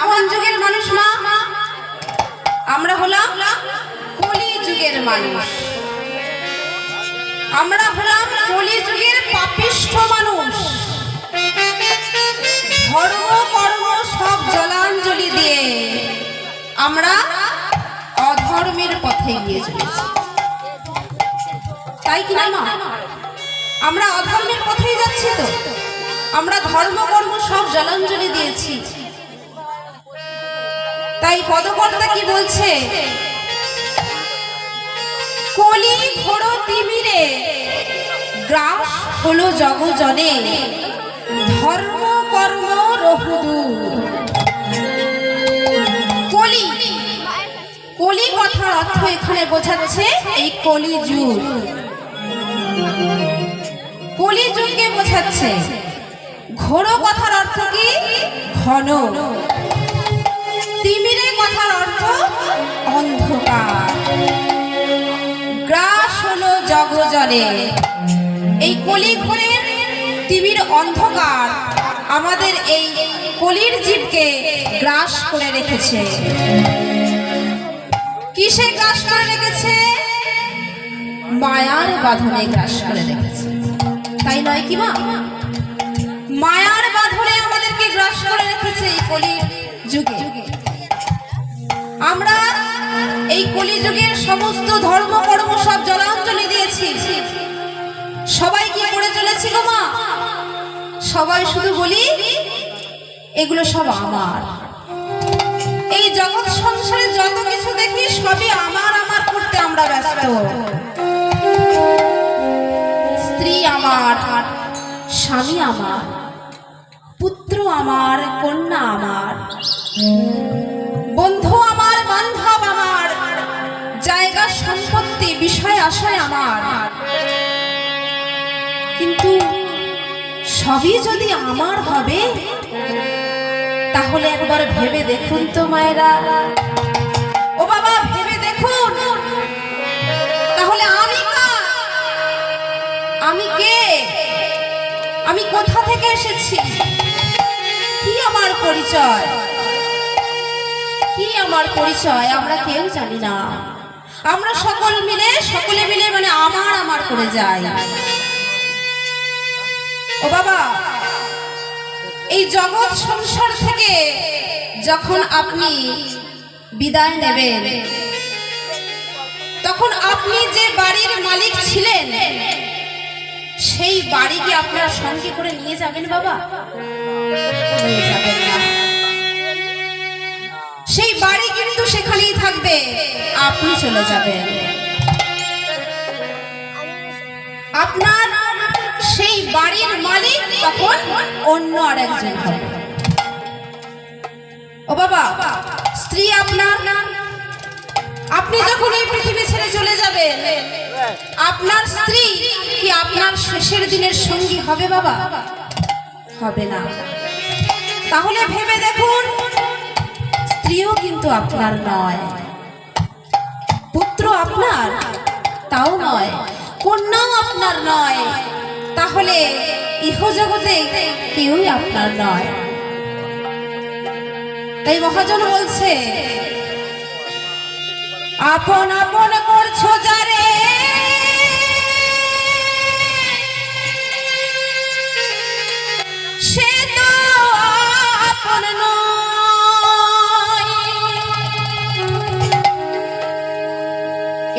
কোন যুগের মানুষ মা? আমরা হলাম কলি যুগের মানুষ। আমরা হলাম কলি যুগের পাপিষ্ঠ মানুষ। ধর্ম কর্ম সব জলাঞ্জলি দিয়ে আমরা অধর্মের পথে গিয়ে চলেছি, তাই কিনা মা? আমরা অধর্মের পথেই যাচ্ছি তো। আমরা ধর্ম কর্ম সব জলাঞ্জলি দিয়েছি। তাই পদকর্তা কি বলছে? কলি ঘোর তিমিরে গ্রাস হলো জগজনে, ধর্ম কর্ম রহুদূর। কলি, কলি কথার অর্থ এখানে বোঝাচ্ছে এই কলিযুগ। কলিযুগকে বোঝাচ্ছে। ঘোর কথার অর্থ কি? ঘন। তিমিরে কথার অর্থ অন্ধকার। গ্রাস হলো জগজনে। এই কলি ঘোরের তিমির অন্ধকার আমাদের এই কলির জীবকে গ্রাস করে রেখেছে। কিসে গ্রাস করে রেখেছে? মায়ার বাঁধনে গ্রাস করে রেখেছে, তাই নয় কি মা? মায়ার বাঁধনে আমাদেরকে গ্রাস করে রেখেছে এই কলির যুগে। আমরা এই কলি যুগের সমস্ত ধর্ম কর্ম সব জলাঞ্জলি দিয়েছি। সবাই কি করে চলেছি গো মা? সবাই শুধু বলি এগুলো সব আমার। এই জগৎ সংসারে যত কিছু দেখি সবই আমার আমার করতে আমরা ব্যস্ত। স্ত্রী আমার, স্বামী আমার, পুত্র আমার, কন্যা আমার, বন্ধু আমার, বান্ধব আমার, জায়গা সম্পত্তি বিষয় আশয় আমার। কিন্তু সবই যদি আমার হবে তাহলে একবার ভেবে দেখুন তো মায়েরা, ও বাবা ভেবে দেখুন, তাহলে আমি কার? আমি কে? আমি কোথা থেকে এসেছি? কি আমার পরিচয়? কি আমার পরিচয়? আমরা কেউ জানি না। আমরা সকলে মিলে মানে আমার আমার করে যাই। ও বাবা, এই জগৎ সংসার থেকে যখন আপনি বিদায় নেবেন তখন আপনি যে বাড়ির মালিক ছিলেন সেই বাড়ি কি আপনার সঙ্গে করে নিয়ে যাবেন বাবা? নিয়ে যাবেন না। সেই বাড়ি কিন্তু সেখানেই থাকবে, আপনি চলে যাবেন। আপনার সেই বাড়ির মালিক তখন অন্য আরেকজন হবে। ও বাবা, স্ত্রী আপনার, আপনি যখন এই পৃথিবী ছেড়ে চলে যাবেন আপনার স্ত্রী কি আপনার শেষের দিনের সঙ্গী হবে বাবা? হবে না। তাহলে ভেবে দেখুন, স্ত্রীও কিন্তু আপনার নয়, পুত্র আপনার তাও নয়, কন্যাও আপনার নয়, তাহলে ইহজগতে কেউই আপনার নয়। তাই মহাজন বলছে, আপন আপন করছো যারে সে তো আপন নয়।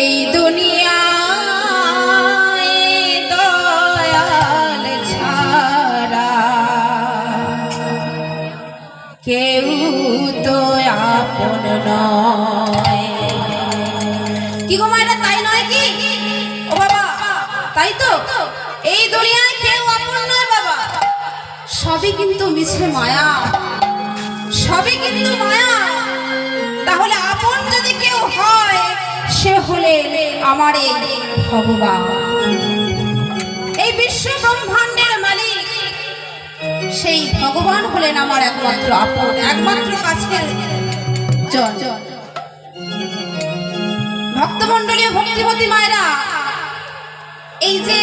এই দুনিয়া কেউ তো আপন নয়। কি গো মায়েরা, তাই নয় কি? ও বাবা, তাই তো। এই দুনিয়ায় কেউ আপন নয় বাবা, সবই কিন্তু মিছে মায়া, সবই কিন্তু মায়া। তাহলে আপন যদি কেউ হয় সে হলে আমার এই ভগবান, এই বিশ্ব ব্রহ্মাণ্ডের মালিক। সেই ভগবান হলেন আমার একমাত্র আপন, একমাত্র কাছের জন। ভক্তমণ্ডলী, ভক্তিবতী মায়েরা, এই যে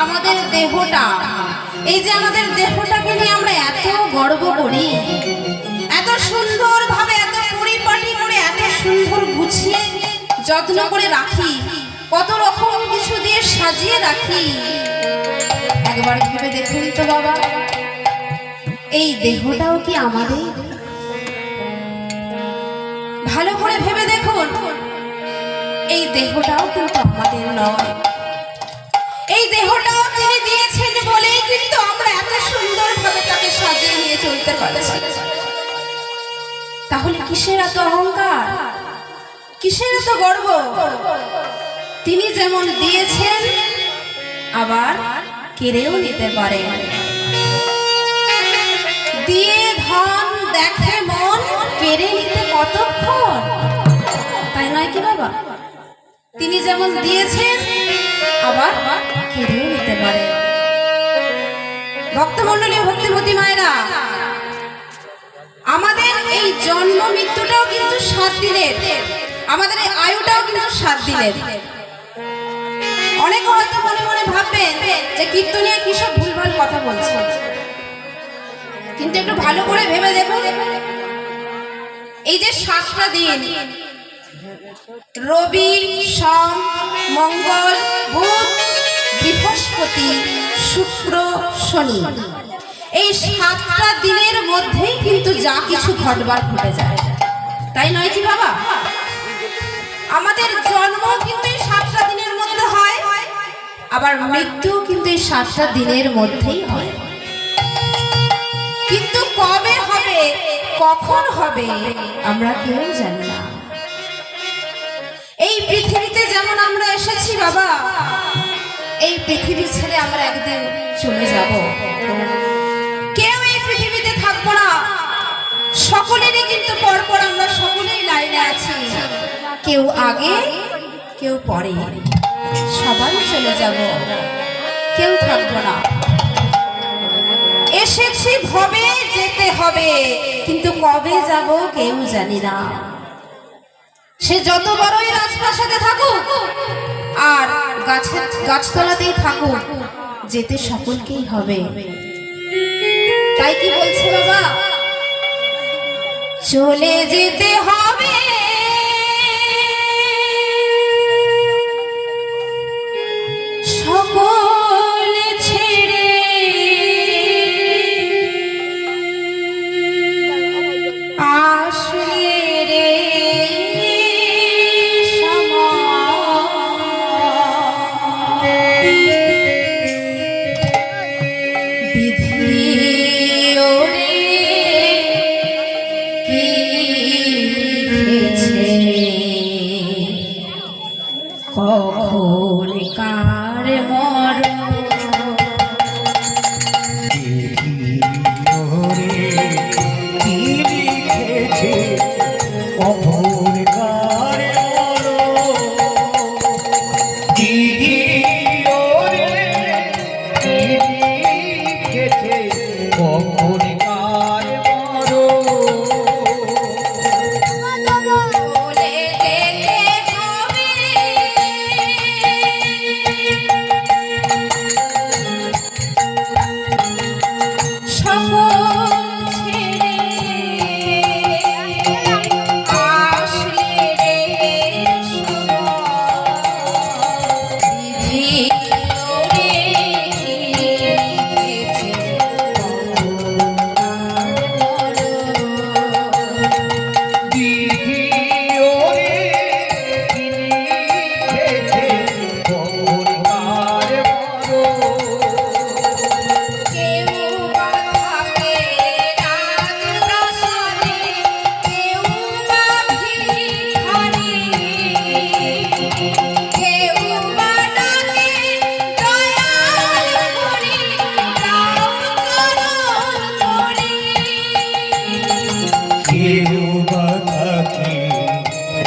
আমাদের দেহটা, এই যে আমাদের দেহটাকে নিয়ে আমরা এত গর্ব করি, এত সুন্দর যত্ন করে রাখি, কত রকম কিছু দিয়ে সাজিয়ে রাখি। একবার ভেবে দেখুন তো বাবা, এই দেহটাও কি আমাদের? ভালো করে ভেবে দেখুন, এই দেহটাও কিন্তু আমাদের নয়। এই দেহটাও তিনি দিয়েছেন বলেই কিন্তু আমরা এত সুন্দরভাবে তাকে সাজিয়ে নিয়ে চলতে পারছি। তাহলে কিসের এত অহংকার, কিসের এত গর্ব? তিনি যেমন দিয়েছেন আবার কেড়েও নিতে পারে। দিয়ে ধন দেখে মন, কেড়ে নিতে কতক্ষণ, তাই নয় কি বাবা? তিনি যেমন দিয়েছেন আবার কেড়েও নিতে পারে। ভক্তমণ্ডলী, ভক্তিমতী মায়েরা, আমাদের এই জন্ম মৃত্যুটাও কিন্তু 7 দিনের, আমাদের এই আয়ুটাও কিন্তু 7 দিনের। অনেকে হয়তো মনে মনে ভাববেন যে কীর্তনিয়া কি সব ভুলভাল কথা বলছে, কিন্তু একটু ভালো করে ভেবে দেখুন, এই যে 7টা দিন, রবি, সোম, মঙ্গল, বুধ, বৃহস্পতি, শুক্র, শনি, এই 7টা দিনের মধ্যেই কিন্তু যা কিছু ঘটবার ঘটে যায়, তাই নয় কি বাবা? আমাদের জন্ম কিন্তু এই 7টা দিনের মধ্যে হয়, আবার মৃত্যু কিন্তু এই 7টা দিনের মধ্যেই হয়। কিন্তু কবে হবে, কখন হবে, আমরা কেউ জানি না। এই পৃথিবীতে যেমন আমরা এসেছি বাবা, এই পৃথিবী ছেড়ে আমরা একদিন চলে যাব। কেউ এই পৃথিবীতে থাকবো না, সকলেরই কিন্তু পরপর আমরা সকলেই লাইনে আছি, কেউ আগে কেউ পরে, সবাই চলে যাব, কেউ থাকবো না। এসেছি ভবে যেতে হবে, কিন্তু কবে যাব কেউ জানি না। সে যত বড়ই রাজপ্রাসাদে থাকুক আর গাছতলাতেই থাকুক, যেতে সকলকেই হবে। তাই কি বলছে বাবা, চলে যেতে হবে, সকল ছেড়ে আসলে রে কখন কার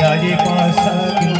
राजे पासा